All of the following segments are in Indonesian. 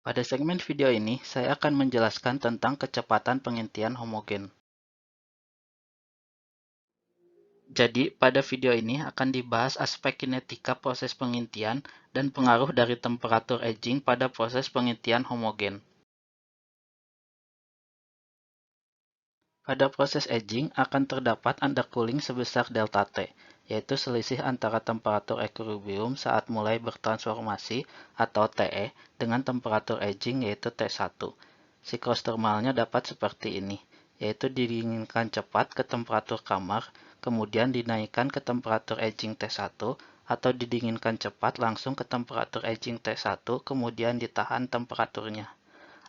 Pada segmen video ini, saya akan menjelaskan tentang kecepatan pengintian homogen. Jadi, pada video ini akan dibahas aspek kinetika proses pengintian dan pengaruh dari temperatur aging pada proses pengintian homogen. Pada proses aging akan terdapat undercooling sebesar delta T, yaitu selisih antara temperatur equilibrium saat mulai bertransformasi atau TE dengan temperatur aging yaitu T1. Siklus termalnya dapat seperti ini, yaitu didinginkan cepat ke temperatur kamar, kemudian dinaikkan ke temperatur aging T1, atau didinginkan cepat langsung ke temperatur aging T1, kemudian ditahan temperaturnya.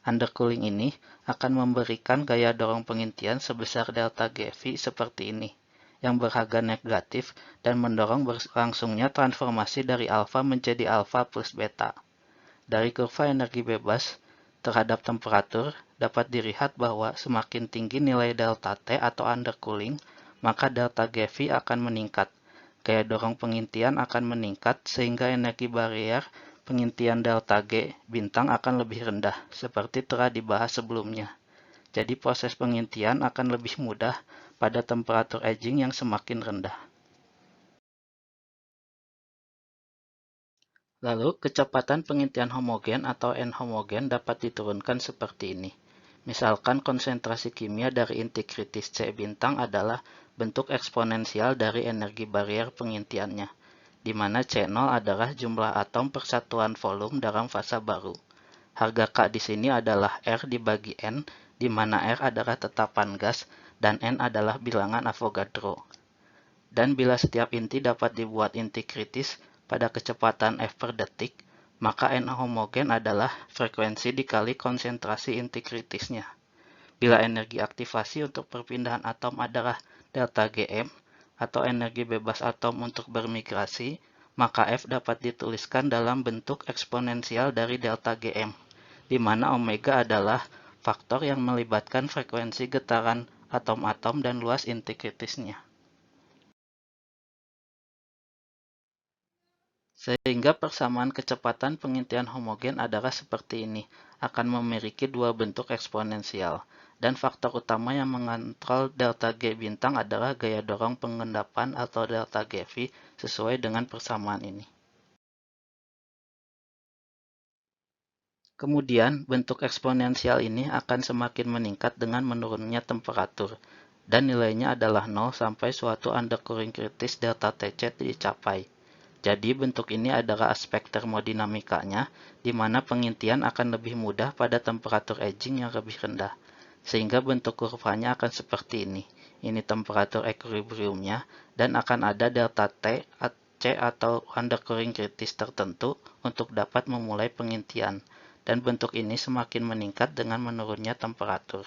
Undercooling ini akan memberikan gaya dorong pengintian sebesar delta GV seperti ini, yang berharga negatif dan mendorong berlangsungnya transformasi dari alfa menjadi alfa plus beta. Dari kurva energi bebas terhadap temperatur dapat dilihat bahwa semakin tinggi nilai delta T atau undercooling, maka delta GV akan meningkat. Gaya dorong pengintian akan meningkat sehingga energi barrier pengintian delta G bintang akan lebih rendah, seperti telah dibahas sebelumnya. Jadi proses pengintian akan lebih mudah pada temperatur aging yang semakin rendah. Lalu, kecepatan pengintian homogen atau N-homogen dapat diturunkan seperti ini. Misalkan konsentrasi kimia dari inti kritis C bintang adalah bentuk eksponensial dari energi barrier pengintiannya, di mana C0 adalah jumlah atom persatuan volume dalam fasa baru. Harga K di sini adalah R dibagi N, di mana R adalah tetapan gas dan N adalah bilangan Avogadro. Dan bila setiap inti dapat dibuat inti kritis pada kecepatan F per detik, maka N homogen adalah frekuensi dikali konsentrasi inti kritisnya. Bila energi aktivasi untuk perpindahan atom adalah delta Gm, atau energi bebas atom untuk bermigrasi, maka F dapat dituliskan dalam bentuk eksponensial dari delta Gm, di mana omega adalah faktor yang melibatkan frekuensi getaran atom-atom dan luas inti kritisnya. Sehingga persamaan kecepatan pengintian homogen adalah seperti ini, akan memiliki dua bentuk eksponensial. Dan faktor utama yang mengontrol delta G bintang adalah gaya dorong pengendapan atau delta GV sesuai dengan persamaan ini. Kemudian, bentuk eksponensial ini akan semakin meningkat dengan menurunnya temperatur, dan nilainya adalah 0 sampai suatu undercooling kritis delta Tc dicapai. Jadi bentuk ini adalah aspek termodinamikanya, di mana pengintian akan lebih mudah pada temperatur aging yang lebih rendah. Sehingga bentuk kurvanya akan seperti ini. Ini temperatur equilibriumnya, dan akan ada delta T, C atau undercooling kritis tertentu untuk dapat memulai pengintian. Dan bentuk ini semakin meningkat dengan menurunnya temperatur.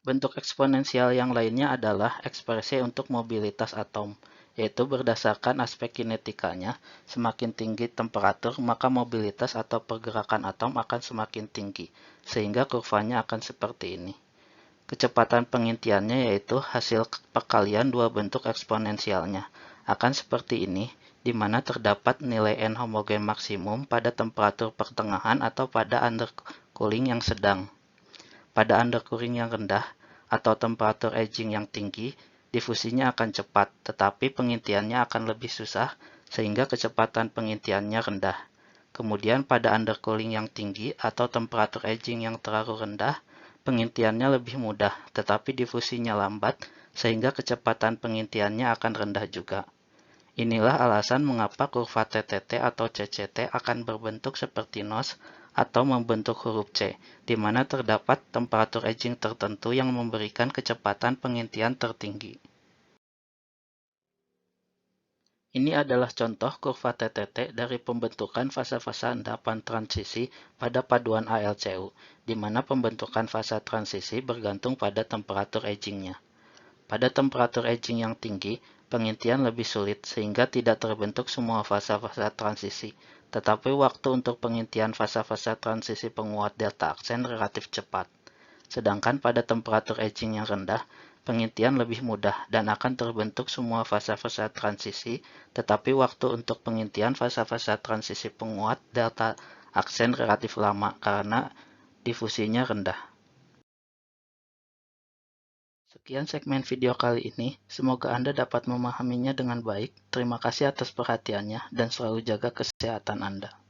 Bentuk eksponensial yang lainnya adalah ekspresi untuk mobilitas atom, yaitu berdasarkan aspek kinetikanya, semakin tinggi temperatur maka mobilitas atau pergerakan atom akan semakin tinggi, sehingga kurvanya akan seperti ini. Kecepatan pengintiannya yaitu hasil perkalian dua bentuk eksponensialnya, akan seperti ini, di mana terdapat nilai N homogen maksimum pada temperatur pertengahan atau pada undercooling yang sedang. Pada undercooling yang rendah atau temperatur aging yang tinggi, difusinya akan cepat, tetapi pengintiannya akan lebih susah sehingga kecepatan pengintiannya rendah. Kemudian pada undercooling yang tinggi atau temperatur aging yang terlalu rendah, pengintiannya lebih mudah, tetapi difusinya lambat sehingga kecepatan pengintiannya akan rendah juga. Inilah alasan mengapa kurva TTT atau CCT akan berbentuk seperti NOS atau membentuk huruf C, di mana terdapat temperatur aging tertentu yang memberikan kecepatan pengintian tertinggi. Ini adalah contoh kurva TTT dari pembentukan fasa-fasa endapan transisi pada paduan ALCU, di mana pembentukan fasa transisi bergantung pada temperatur agingnya. Pada temperatur aging yang tinggi, pengintian lebih sulit sehingga tidak terbentuk semua fasa-fasa transisi, tetapi waktu untuk pengintian fasa-fasa transisi penguat delta aksen relatif cepat. Sedangkan pada temperatur aging yang rendah, pengintian lebih mudah dan akan terbentuk semua fasa-fasa transisi, tetapi waktu untuk pengintian fasa-fasa transisi penguat delta aksen relatif lama karena difusinya rendah. Sekian segmen video kali ini, semoga Anda dapat memahaminya dengan baik. Terima kasih atas perhatiannya dan selalu jaga kesehatan Anda.